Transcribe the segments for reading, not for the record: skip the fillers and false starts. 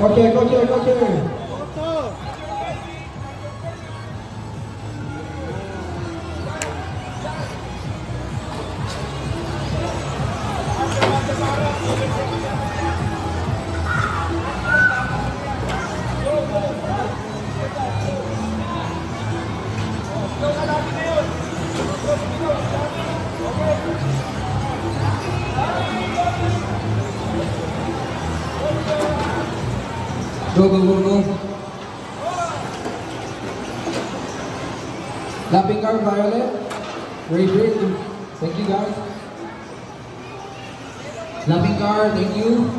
Koche, koche, koche. Go, go, go, go. Lapping car, Violet. Great, great. Thank you, guys. Lapping car, thank you.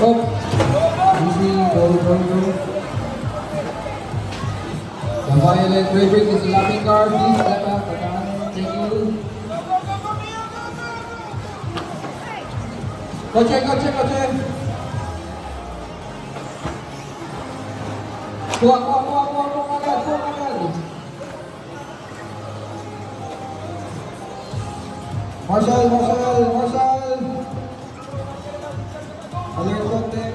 Oh, easy, go, go, go. The Violet Ray Brick is a lapping car. Please step up. Thank you. Go check, go check, go check. Kuha, kuha, kuha, kuha, kuha, agad, kuha, agad. Marshall, Marshall, Marshall. Alert contact.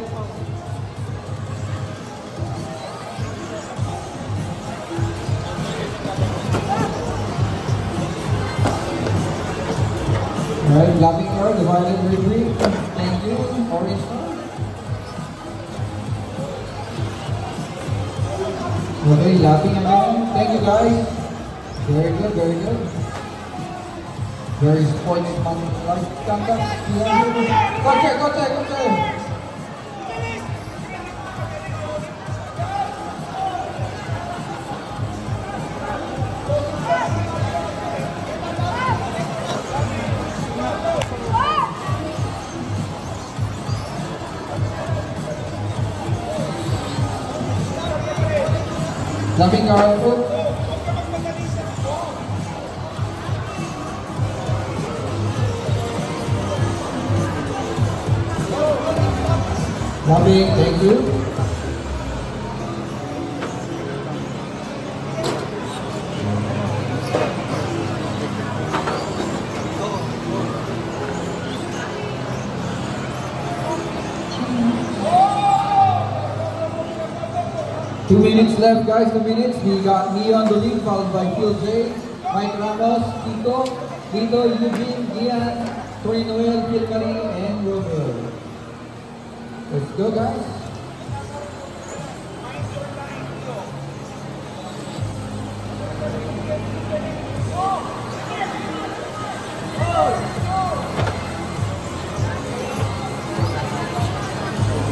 Alright, lapping car, the Violet Ray. Thank you, orange car. Okay, lapping again. Thank you guys. Very good, very good. Very supportive man. Come back. Go check, go check, go check. Lapping car, go. Lapping, thank you. Two minutes left, guys. 2 minutes. We got me on the lead, followed by Phil J, Mike Ramos, Tito, Eugene, Gian, Tori Noel, Phil Marie, and Romeo. Let's go, guys.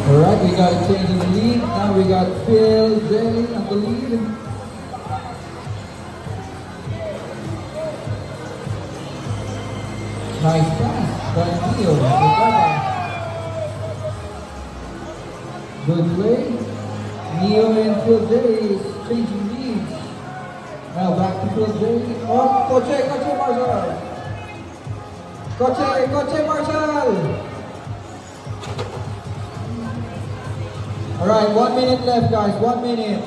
Alright, we got a change in the lead. Now we got Phil J on the lead. Nice pass by Neo. Good play. Neo and Phil J is changing leads. Now back to Phil J. Oh, Koche Marshall. Koche Marshall. Alright, 1 minute left, guys. 1 minute.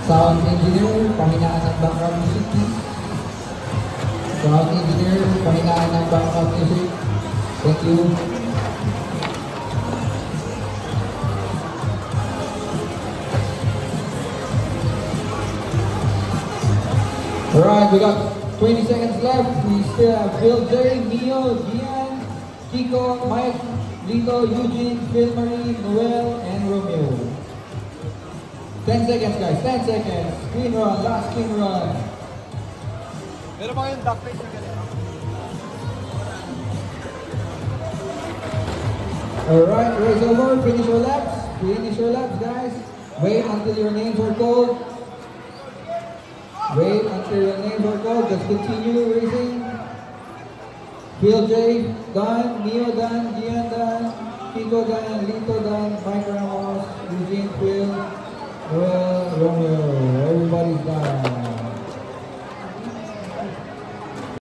Sound engineer, panghinaan ng background music, please. Sound engineer, panghinaan ng background music. Thank you. Alright, we got 20 seconds left. We still have Phil J, Neo, Gian, Kiko, Mike, Lito, Eugene, Phil Marie, Noel, and Romeo. 10 seconds, guys. 10 seconds. Spin run. Last spin run. Meron ba yung duck face na ganito? Alright, race over. Finish your laps. Finish your laps, guys. Wait until your names are called. Wait until your names are called. Just continue racing. Phil J. done. Neo done. Gian done. Kiko done. Lito done. Mike Ramos. Eugene, Phil, Noel, Romeo. Everybody's done.